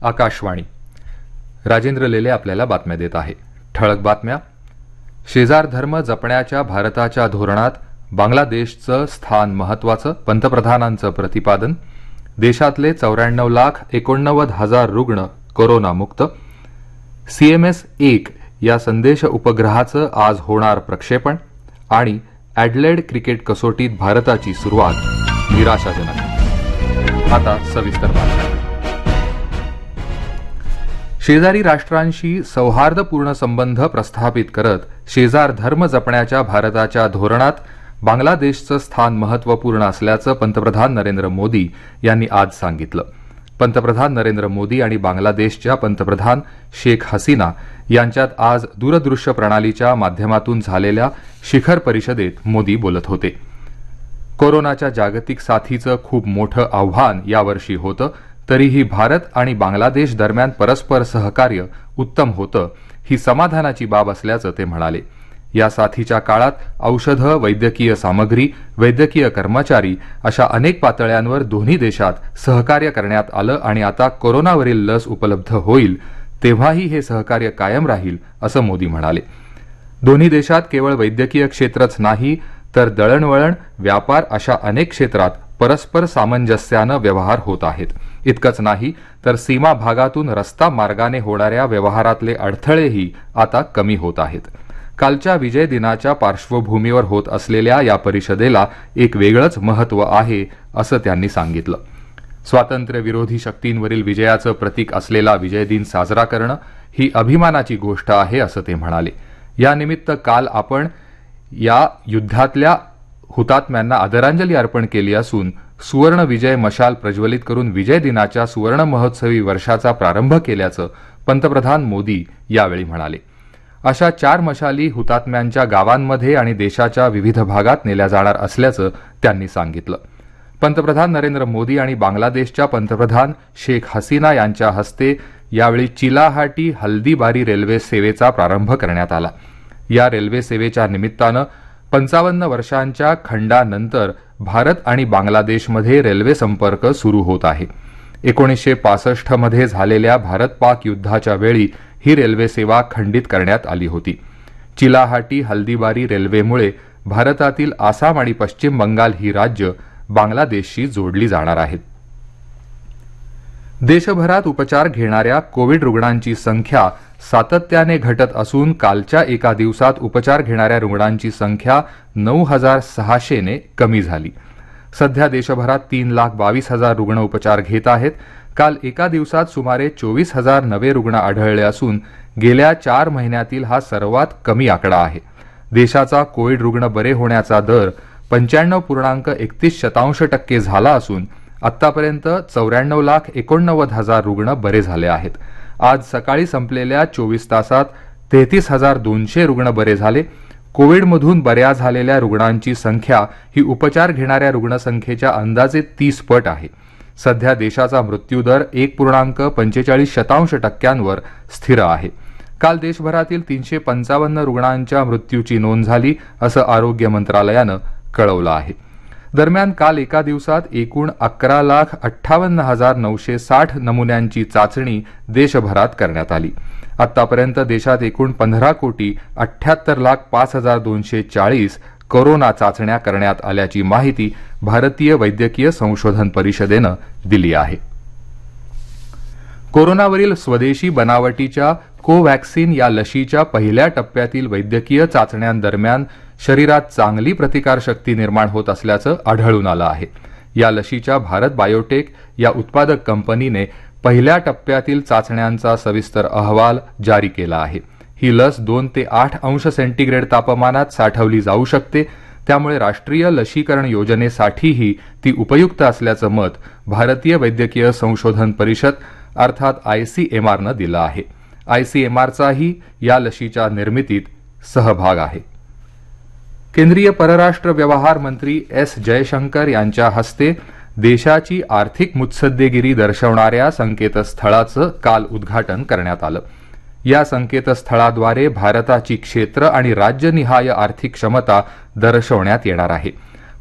आकाशवाणी. राजेंद्र लेले आपल्याला बातम्या देत आहे. ठळक बातम्या. शेजार धर्म जपण्याच्या भारताच्या धोरणात बांगलादेशचं स्थान महत्वाचं, पंतप्रधानांचं प्रतिपादन. देशातले 94,89,000 रुग्ण कोरोनामुक्त. CMS-1 या संदेश उपग्रहाचं आज होणार प्रक्षेपण. आणि ॲडलेड क्रिकेट कसोटीत भारताची सुरुवात निराशाजनक. आता सविस्तर बातम्या. शेजारी राष्ट्रांशी सौहार्दपूर्ण संबंध प्रस्थापित करत शेजार धर्म जपण्याच्या भारताच्या धोरणात बांगलादेशचं स्थान महत्वपूर्ण असल्याचं पंतप्रधान नरेंद्र मोदी यांनी आज सांगितलं. पंतप्रधान नरेंद्र मोदी आणि बांगलादेशच्या पंतप्रधान शेख हसीना यांच्यात आज दूरदृश्य प्रणालीच्या माध्यमातून झालेल्या शिखर परिषदेत मोदी बोलत होते. कोरोनाच्या जागतिक साथीचं खूप मोठं आव्हान यावर्षी होतं, तरीही भारत आणि बांगलादेश दरम्यान परस्पर सहकार्य उत्तम होतं, ही समाधानाची बाब असल्याचं ते म्हणाले. या साथीच्या काळात औषधं, वैद्यकीय सामग्री, वैद्यकीय कर्मचारी अशा अनेक पातळ्यांवर दोन्ही देशात सहकार्य करण्यात आलं आणि आता कोरोनावरील लस उपलब्ध होईल तेव्हाही हे सहकार्य कायम राहील, असं मोदी म्हणाले. दोन्ही देशात केवळ वैद्यकीय क्षेत्रच नाही तर दळणवळण, व्यापार अशा अनेक क्षेत्रात परस्पर सामंजस्यानं व्यवहार होत आहेत. इतकंच नाही तर सीमा भागातून रस्ता मार्गाने होणाऱ्या व्यवहारातले अडथळेही आता कमी होत आहेत. कालच्या विजय दिनाच्या पार्श्वभूमीवर होत असलेल्या या परिषदेला एक वेगळंच महत्त्व आहे, असं त्यांनी सांगितलं. स्वातंत्र्यविरोधी शक्तींवरील विजयाचं प्रतीक असलेला विजय दिन साजरा करणं ही अभिमानाची गोष्ट आहे, असं ते म्हणाले. यानिमित्त काल आपण या युद्धातल्या हुतात्म्यांना आदरांजली अर्पण केली असून सुवर्ण विजय मशाल प्रज्वलित करून विजय दिनाच्या सुवर्ण महोत्सवी वर्षाचा प्रारंभ केल्याचं पंतप्रधान मोदी यावेळी म्हणाले. अशा 4 मशाली हुतात्म्यांच्या गावांमध्ये आणि देशाच्या विविध भागात नेल्या जाणार असल्याचं त्यांनी सांगितलं. पंतप्रधान नरेंद्र मोदी आणि बांगलादेशच्या पंतप्रधान शेख हसीना यांच्या हस्ते यावेळी चिलाहाटी हल्दीबारी रेल्वे सेवेचा प्रारंभ करण्यात आला. या रेल्वे सेवेच्या निमित्तानं 55 वर्षांच्या खंडानंतर भारत आणि बांगलादेशमध्ये रेल्वे संपर्क सुरू होत आहे. 1965 मध्ये झालेल्या भारत-पाक युद्धाच्या वेळी ही रेल्वे सेवा खंडित करण्यात आली होती. चिलाहाटी हल्दीबारी रेल्वेमुळे भारतातील आसाम आणि पश्चिम बंगाल ही राज्य बांगलादेशशी जोडली जाणार आहेत. देशभरात उपचार घेणाऱ्या कोविड रुग्णांची संख्या सातत्याने घटत असून कालच्या एका दिवसात उपचार घेणाऱ्या रुग्णांची संख्या 9,600 ने कमी झाली. सध्या देशभरात 3,22,000 रुग्ण उपचार घेत आहेत. काल एका दिवसात सुमारे 24,000 नवे रुग्ण आढळले असून गेल्या 4 महिन्यातील हा सर्वात कमी आकडा आहे. देशाचा कोविड रुग्ण बरे होण्याचा दर 95.31% झाला असून आतापर्यंत 94,89,000 रुग्ण बरे झाले आहेत. आज सकाळी संपलेल्या 24 तासात 33,200 रुग्ण बरे झाले. कोविडमधून बऱ्या झालेल्या रुग्णांची संख्या ही उपचार घेणाऱ्या रुग्णसंख्येच्या अंदाजे 30 पट आहे. सध्या देशाचा मृत्यूदर 1.45% स्थिर आहे. काल देशभरातील 355 रुग्णांच्या मृत्यूची नोंद झाली, असं आरोग्य मंत्रालयानं कळवलं आहे. दरम्यान काल एका दिवसात एकूण 11,58,960 नमुन्यांची चाचणी देशभरात करण्यात आली. आतापर्यंत देशात एकूण 15,78,05,240 कोरोना चाचण्या करण्यात आल्याची माहिती भारतीय वैद्यकीय संशोधन परिषदेनं दिली आहे. कोरोनावरील स्वदेशी बनावटीच्या कोवॅक्सिन या लशीच्या पहिल्या टप्प्यातील वैद्यकीय चाचण्यांदरम्यान शरीरात चांगली प्रतिकारशक्ती निर्माण होत असल्याचं आढळून आलं आहे. या लशीच्या भारत बायोटेक या उत्पादक कंपनीने पहिल्या टप्प्यातील चाचण्यांचा सविस्तर अहवाल जारी केला आहे. ही लस 2 ते 8 अंश सेंटीग्रेड तापमानात साठवली जाऊ शकते. त्यामुळे राष्ट्रीय लशीकरण योजनेसाठीही ती उपयुक्त असल्याचं मत भारतीय वैद्यकीय संशोधन परिषद अर्थात ICMRनं दिलं आहे. ICMRचाही या लशीच्या निर्मितीत सहभाग आहे. केंद्रीय परराष्ट्र व्यवहार मंत्री S. जयशंकर यांच्या हस्ते देशाची आर्थिक मुत्सद्देगिरी दर्शवणाऱ्या संकेतस्थळाचं काल उद्घाटन करण्यात आलं. या संकेतस्थळाद्वारे भारताची क्षेत्र आणि राज्यनिहाय आर्थिक क्षमता दर्शवण्यात येणार आहे.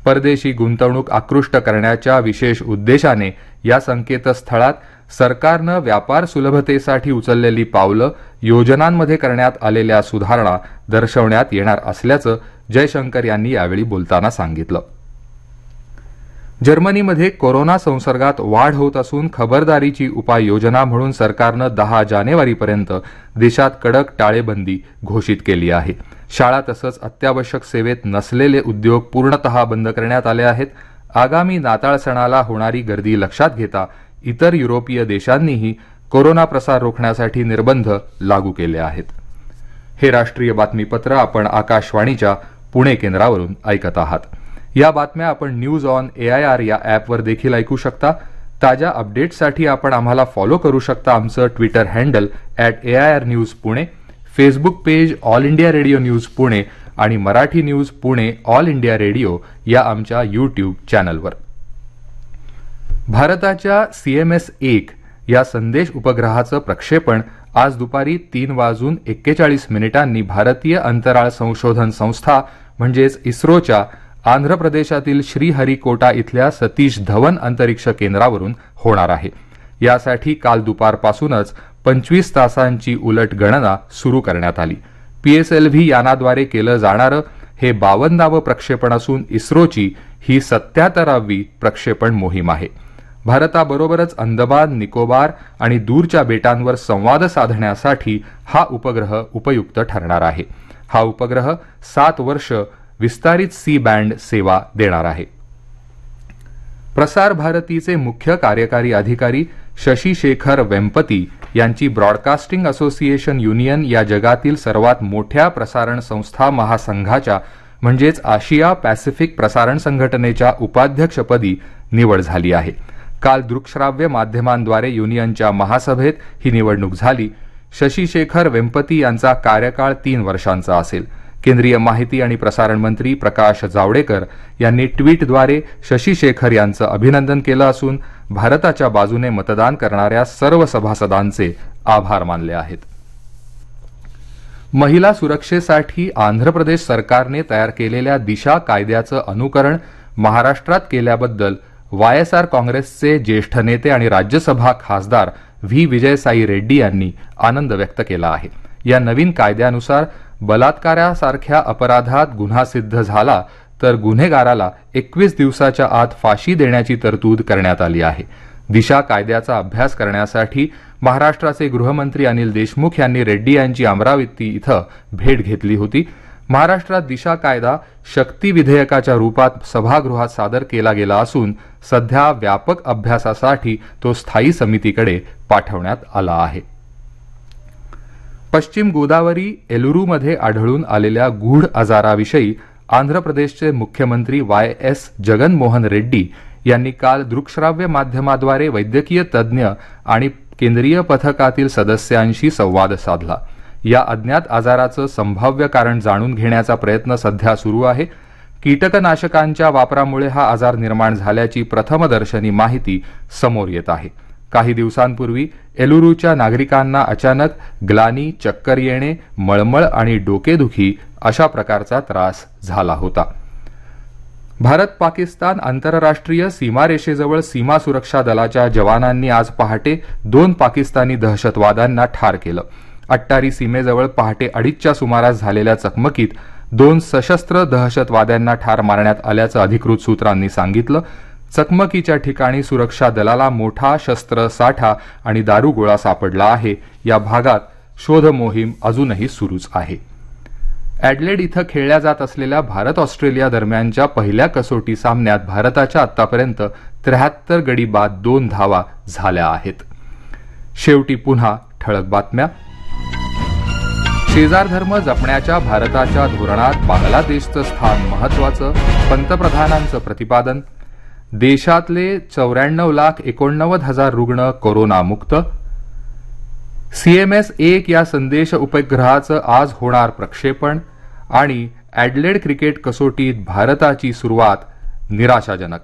परदेशी गुंतवणूक आकृष्ट करण्याच्या विशेष उद्देशाने या संकेतस्थळात सरकारनं व्यापार सुलभतेसाठी उचललेली पावलं, योजनांमध्ये करण्यात आलेल्या सुधारणा दर्शवण्यात येणार असल्याचं जयशंकर यांनी यावेळी बोलताना सांगितलं. जर्मनीमध्ये कोरोना संसर्गात वाढ होत असून खबरदारीची उपाययोजना म्हणून सरकारनं 10 जानेवारीपर्यंत देशात कडक टाळेबंदी घोषित केली आहे. शाळा तसंच अत्यावश्यक सेवेत नसलेले उद्योग पूर्णतः बंद करण्यात आले आहेत. आगामी नाताळ सणाला होणारी गर्दी लक्षात घेता इतर युरोपीय देशांनीही कोरोना प्रसार रोखण्यासाठी निर्बंध लागू केले आहेत. हे राष्ट्रीय बातमीपत्र आपण आकाशवाणीच्या पुणे केंद्रावरून ऐकत आहात. या बातम्या आपण न्यूज ऑन AIR या ॲपवर देखील ऐकू शकता. ताज्या अपडेट्ससाठी आपण आम्हाला फॉलो करू शकता. आमचं Twitter handle @AIR news Pune, Facebook page all India radio news Pune आणि Marathi news Pune all India radio या आमच्या यूट्यूब चॅनलवर. भारताच्या CMS-1 या संदेश उपग्रहाचं प्रक्षेपण आज दुपारी 3:41 भारतीय अंतराळ संशोधन संस्था म्हणजेच इस्रोच्या आंध्र प्रदेशातील श्रीहरिकोटा इथल्या सतीश धवन अंतरिक्ष केंद्रावरून होणार आहे. यासाठी काल दुपारपासूनच 25 तासांची उलट गणना सुरू करण्यात आली. PSLV यानाद्वारे केलं जाणारं हे 52वं प्रक्षेपण असून इस्रोची ही 77वी प्रक्षेपण मोहीम आहे. भारताबरोबरच अंदमान, निकोबार आणि दूरच्या बेटांवर संवाद साधण्यासाठी हा उपग्रह उपयुक्त ठरणार आहे. हा उपग्रह 7 वर्ष विस्तारित C-बँड सेवा देणार आहे. प्रसार भारतीचे मुख्य कार्यकारी अधिकारी शशी शेखर वेंपती यांची ब्रॉडकास्टिंग असोसिएशन युनियन या जगातील सर्वात मोठ्या प्रसारण संस्था महासंघाच्या म्हणजेच आशिया पॅसिफिक प्रसारण संघटनेच्या उपाध्यक्षपदी निवड झाली आहे. काल दृकश्राव्य माध्यमांद्वारे युनियनच्या महासभेत ही निवडणूक झाली. शशी शेखर वेंपती यांचा कार्यकाळ 3 वर्षांचा असेल. केंद्रीय माहिती आणि प्रसारण मंत्री प्रकाश जावडेकर यांनी ट्विटद्वारे शशी शेखर यांचं अभिनंदन केलं असून भारताच्या बाजूने मतदान करणाऱ्या सर्व सभासदांचे आभार मानले आहेत. महिला सुरक्षेसाठी आंध्र प्रदेश सरकारने तयार केलेल्या दिशा कायद्याचं अनुकरण महाराष्ट्रात केल्याबद्दल YSR काँग्रेसचे ज्येष्ठ नेते आणि राज्यसभा खासदार व्ही विजयसाई रेड्डी यांनी आनंद व्यक्त केला आहे. या नवीन कायद्यानुसार बलात्कारासारख्या अपराधात गुन्हा सिद्ध झाला तर गुन्हेगाराला 21 दिवसाच्या आत फाशी देण्याची तरतूद करण्यात आली आहे. दिशा कायद्याचा अभ्यास करण्यासाठी महाराष्ट्राचे गृहमंत्री अनिल देशमुख यांनी रेड्डी यांची अमरावती इथं भेट घेतली होती. महाराष्ट्रात दिशा कायदा शक्ती विधेयकाच्या रूपात सभागृहात सादर केला गेला असून सध्या व्यापक अभ्यासासाठी तो स्थायी समितीकडे पाठवण्यात आला आहे. पश्चिम गोदावरी एलुरूमध्ये आढळून आलेल्या गूढ आजाराविषयी आंध्र प्रदेशचे मुख्यमंत्री YS जगनमोहन रेड्डी यांनी काल दृकश्राव्य माध्यमाद्वारे वैद्यकीय तज्ज्ञ आणि केंद्रीय पथकातील सदस्यांशी संवाद साधला. या अज्ञात आजाराचं संभाव्य कारण जाणून घेण्याचा प्रयत्न सध्या सुरू आहे. कीटकनाशकांच्या वापरामुळे हा आजार निर्माण झाल्याची प्रथमदर्शनी माहिती समोर येत आहे. काही दिवसांपूर्वी एलुरूच्या नागरिकांना अचानक ग्लानी, चक्कर येणे, मळमळ आणि डोकेदुखी अशा प्रकारचा त्रास झाला होता. भारत पाकिस्तान आंतरराष्ट्रीय सीमारेषेजवळ सीमा सुरक्षा दलाच्या जवानांनी आज पहाटे 2 पाकिस्तानी दहशतवाद्यांना ठार केलं. अट्टारी सीमेजवळ पहाटे 2:30च्या सुमारास झालेल्या चकमकीत 2 सशस्त्र दहशतवाद्यांना ठार मारण्यात आल्याचं अधिकृत सूत्रांनी सांगितलं. चकमकीच्या ठिकाणी सुरक्षा दलाला मोठा शस्त्रसाठा आणि दारुगोळा सापडला आहे. या भागात शोध मोहीम अजूनही सुरूच आहे. ॲडलेड इथं खेळल्या जात असलेल्या भारत ऑस्ट्रेलिया दरम्यानच्या पहिल्या कसोटी सामन्यात भारताच्या आतापर्यंत 73 गडी बाद 2 धावा झाल्या आहेत. शेवटी पुन्हा ठळक बातम्या. शेजारधर्म जपण्याच्या भारताच्या धोरणात बांगलादेशचं स्थान महत्वाचं, पंतप्रधानांचं प्रतिपादन. देशातले 94,89,000 रुग्ण कोरोनामुक्त. CMS-1 या संदेश उपग्रहाचं आज होणार प्रक्षेपण. आणि ॲडलेड क्रिकेट कसोटीत भारताची सुरुवात निराशाजनक.